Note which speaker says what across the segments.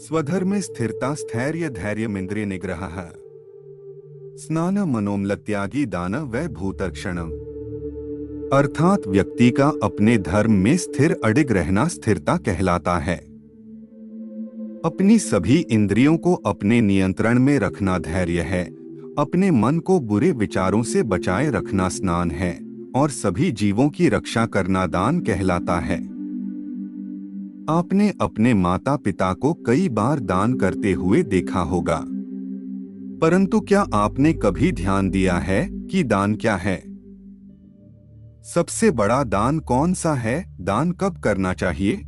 Speaker 1: स्वधर्मे स्थिरता स्थैर्य धैर्यमिंद्रिय निग्रह स्नान मनोमलत्यागी दान वै भूतर्क्षणम। अर्थात व्यक्ति का अपने धर्म में स्थिर अडिग रहना स्थिरता कहलाता है। अपनी सभी इंद्रियों को अपने नियंत्रण में रखना धैर्य है, अपने मन को बुरे विचारों से बचाए रखना स्नान है और सभी जीवों की रक्षा करना दान कहलाता है। आपने अपने माता पिता को कई बार दान करते हुए देखा होगा, परंतु क्या आपने कभी ध्यान दिया है कि दान क्या है? सबसे बड़ा दान कौन सा है? दान कब करना चाहिए?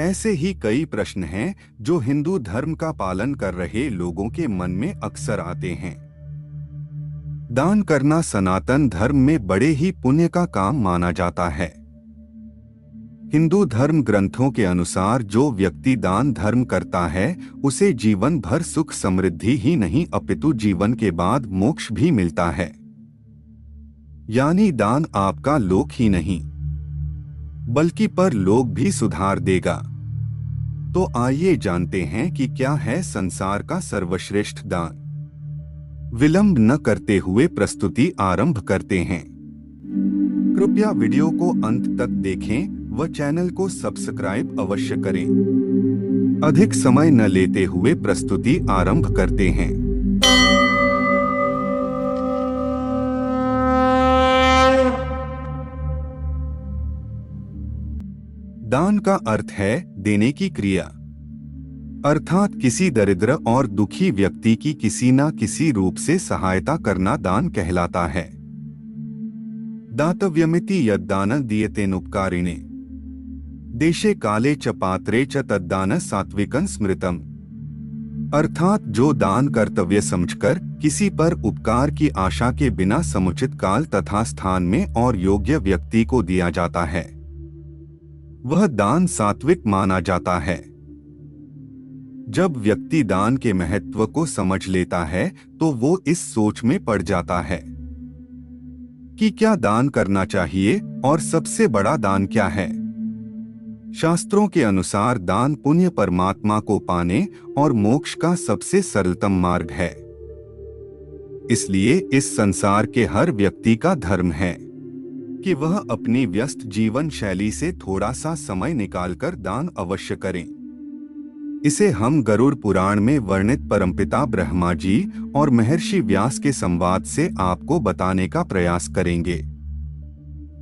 Speaker 1: ऐसे ही कई प्रश्न हैं जो हिंदू धर्म का पालन कर रहे लोगों के मन में अक्सर आते हैं। दान करना सनातन धर्म में बड़े ही पुण्य का काम माना जाता है। हिंदू धर्म ग्रंथों के अनुसार जो व्यक्ति दान धर्म करता है उसे जीवन भर सुख समृद्धि ही नहीं अपितु जीवन के बाद मोक्ष भी मिलता है। यानी दान आपका लोक ही नहीं बल्कि परलोक भी सुधार देगा। तो आइए जानते हैं कि क्या है संसार का सर्वश्रेष्ठ दान। विलंब न करते हुए प्रस्तुति आरंभ करते हैं। कृपया वीडियो को अंत तक देखें व चैनल को सब्सक्राइब अवश्य करें। अधिक समय न लेते हुए प्रस्तुति आरंभ करते हैं। दान का अर्थ है देने की क्रिया, अर्थात किसी दरिद्र और दुखी व्यक्ति की किसी न किसी रूप से सहायता करना दान कहलाता है। दातव्यमिति यद्दान दीयतेनुपकारिणे देशे काले च पात्रे च तद्दान सात्विकं स्मृतम। अर्थात जो दान कर्तव्य समझकर किसी पर उपकार की आशा के बिना समुचित काल तथा स्थान में और योग्य व्यक्ति को दिया जाता है, वह दान सात्विक माना जाता है। जब व्यक्ति दान के महत्व को समझ लेता है तो वो इस सोच में पड़ जाता है कि क्या दान करना चाहिए और सबसे बड़ा दान क्या है। शास्त्रों के अनुसार दान पुण्य परमात्मा को पाने और मोक्ष का सबसे सरलतम मार्ग है। इसलिए इस संसार के हर व्यक्ति का धर्म है कि वह अपनी व्यस्त जीवन शैली से थोड़ा सा समय निकालकर दान अवश्य करें। इसे हम गरुड़ पुराण में वर्णित परमपिता ब्रह्मा जी और महर्षि व्यास के संवाद से आपको बताने का प्रयास करेंगे,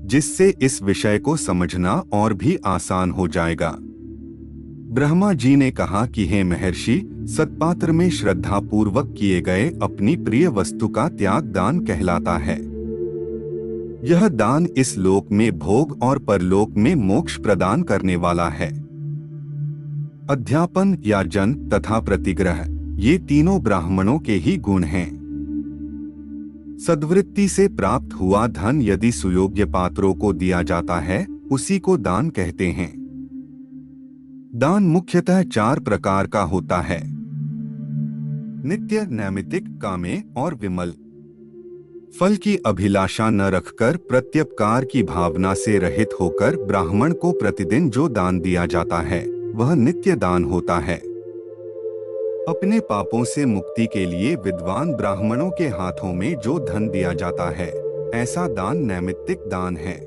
Speaker 1: जिससे इस विषय को समझना और भी आसान हो जाएगा। ब्रह्मा जी ने कहा कि हे महर्षि, सत्पात्र में श्रद्धा पूर्वक किए गए अपनी प्रिय वस्तु का त्याग दान कहलाता है। यह दान इस लोक में भोग और परलोक में मोक्ष प्रदान करने वाला है। अध्यापन या जन तथा प्रतिग्रह ये तीनों ब्राह्मणों के ही गुण हैं। सद्वृत्ति से प्राप्त हुआ धन यदि सुयोग्य पात्रों को दिया जाता है उसी को दान कहते हैं। दान मुख्यतः 4 प्रकार का होता है: नित्य, नैमित्तिक, काम्य और विमल। फल की अभिलाषा न रखकर प्रत्युपकार की भावना से रहित होकर ब्राह्मण को प्रतिदिन जो दान दिया जाता है वह नित्य दान होता है। अपने पापों से मुक्ति के लिए विद्वान ब्राह्मणों के हाथों में जो धन दिया जाता है ऐसा दान नैमित्तिक दान है।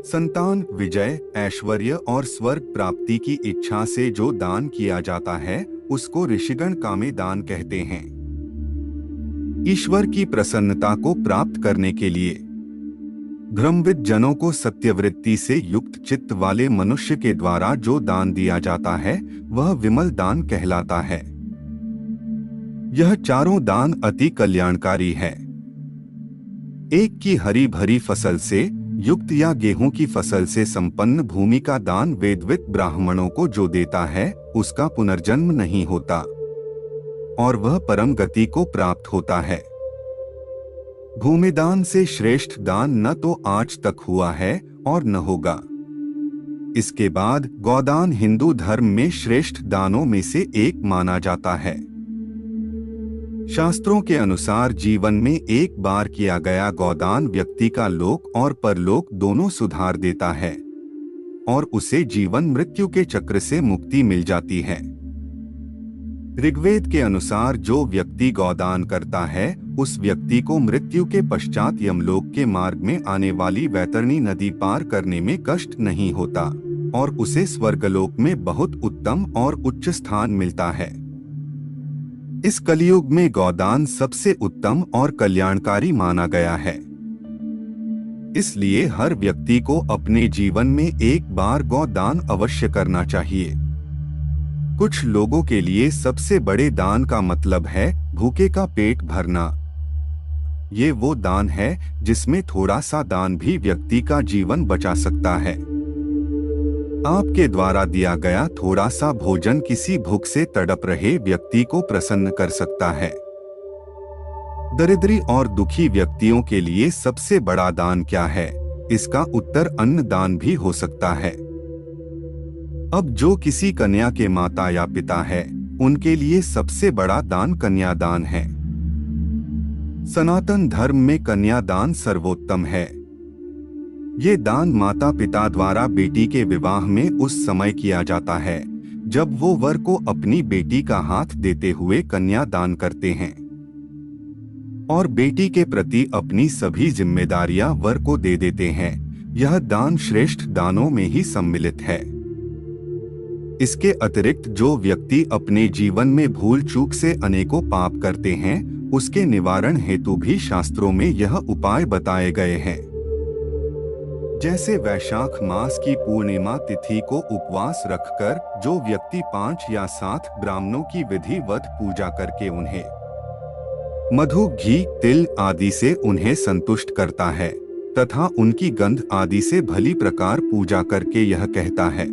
Speaker 1: संतान, विजय, ऐश्वर्य और स्वर्ग प्राप्ति की इच्छा से जो दान किया जाता है उसको ऋषिगण काम्य दान कहते हैं। ईश्वर की प्रसन्नता को प्राप्त करने के लिए धर्मविद जनों को सत्यवृत्ति से युक्त चित्त वाले मनुष्य के द्वारा जो दान दिया जाता है वह विमल दान कहलाता है। यह चारों दान अति कल्याणकारी है। एक की हरी भरी फसल से युक्त या गेहूं की फसल से संपन्न भूमि का दान वेदविद ब्राह्मणों को जो देता है उसका पुनर्जन्म नहीं होता और वह परम गति को प्राप्त होता है। भूमिदान से श्रेष्ठ दान न तो आज तक हुआ है और न होगा। इसके बाद गौदान हिंदू धर्म में श्रेष्ठ दानों में से एक माना जाता है। शास्त्रों के अनुसार जीवन में एक बार किया गया गौदान व्यक्ति का लोक और परलोक दोनों सुधार देता है। और उसे जीवन मृत्यु के चक्र से मुक्ति मिल जाती है। ऋग्वेद के अनुसार जो व्यक्ति गौदान करता है उस व्यक्ति को मृत्यु के पश्चात यमलोक के मार्ग में आने वाली वैतरणी नदी पार करने में कष्ट नहीं होता और उसे स्वर्गलोक में बहुत उत्तम और उच्च स्थान मिलता है। इस कलयुग में गौदान सबसे उत्तम और कल्याणकारी माना गया है। इसलिए हर व्यक्ति को अपने जीवन में एक बार गौदान अवश्य करना चाहिए। कुछ लोगों के लिए सबसे बड़े दान का मतलब है भूखे का पेट भरना। ये वो दान है जिसमें थोड़ा सा दान भी व्यक्ति का जीवन बचा सकता है। आपके द्वारा दिया गया थोड़ा सा भोजन किसी भूख से तड़प रहे व्यक्ति को प्रसन्न कर सकता है। दरिद्री और दुखी व्यक्तियों के लिए सबसे बड़ा दान क्या है? इसका उत्तर अन्न दान भी हो सकता है। अब जो किसी कन्या के माता या पिता है उनके लिए सबसे बड़ा दान कन्यादान है। सनातन धर्म में कन्यादान सर्वोत्तम है। ये दान माता पिता द्वारा बेटी के विवाह में उस समय किया जाता है जब वो वर को अपनी बेटी का हाथ देते हुए कन्यादान करते हैं और बेटी के प्रति अपनी सभी जिम्मेदारियां वर को दे देते हैं। यह दान श्रेष्ठ दानों में ही सम्मिलित है। इसके अतिरिक्त जो व्यक्ति अपने जीवन में भूल चूक से अनेकों पाप करते हैं उसके निवारण हेतु भी शास्त्रों में यह उपाय बताए गए हैं। जैसे वैशाख मास की पूर्णिमा तिथि को उपवास रखकर जो व्यक्ति 5 या 7 ब्राह्मणों की विधिवत पूजा करके उन्हें मधु, घी, तिल आदि से उन्हें संतुष्ट करता है तथा उनकी गंध आदि से भली प्रकार पूजा करके यह कहता है,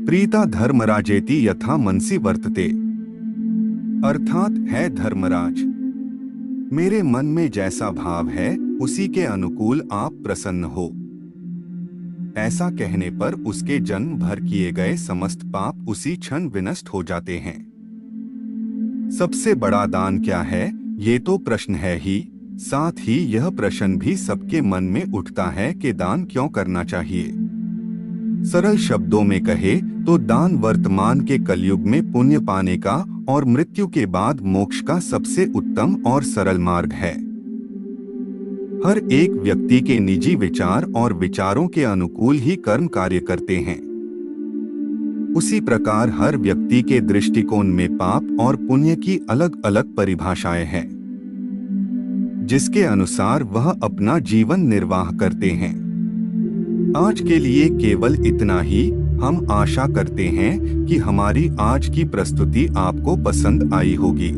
Speaker 1: प्रीता धर्मराजेति यथा मनसि वर्तते, अर्थात है धर्मराज, मेरे मन में जैसा भाव है उसी के अनुकूल आप प्रसन्न हो। ऐसा कहने पर उसके जन्म भर किए गए समस्त पाप उसी क्षण विनष्ट हो जाते हैं। सबसे बड़ा दान क्या है, ये तो प्रश्न है ही, साथ ही यह प्रश्न भी सबके मन में उठता है कि दान क्यों करना चाहिए। सरल शब्दों में कहे तो दान वर्तमान के कलयुग में पुण्य पाने का और मृत्यु के बाद मोक्ष का सबसे उत्तम और सरल मार्ग है। हर एक व्यक्ति के निजी विचार और विचारों के अनुकूल ही कर्म कार्य करते हैं। उसी प्रकार हर व्यक्ति के दृष्टिकोण में पाप और पुण्य की अलग अलग परिभाषाएं हैं जिसके अनुसार वह अपना जीवन निर्वाह करते हैं। आज के लिए केवल इतना ही। हम आशा करते हैं कि हमारी आज की प्रस्तुति आपको पसंद आई होगी।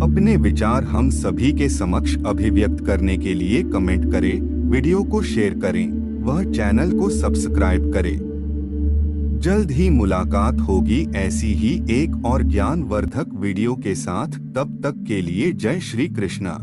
Speaker 1: अपने विचार हम सभी के समक्ष अभिव्यक्त करने के लिए कमेंट करें, वीडियो को शेयर करें, वह चैनल को सब्सक्राइब करें। जल्द ही मुलाकात होगी ऐसी ही एक और ज्ञानवर्धक वीडियो के साथ। तब तक के लिए जय श्री कृष्णा।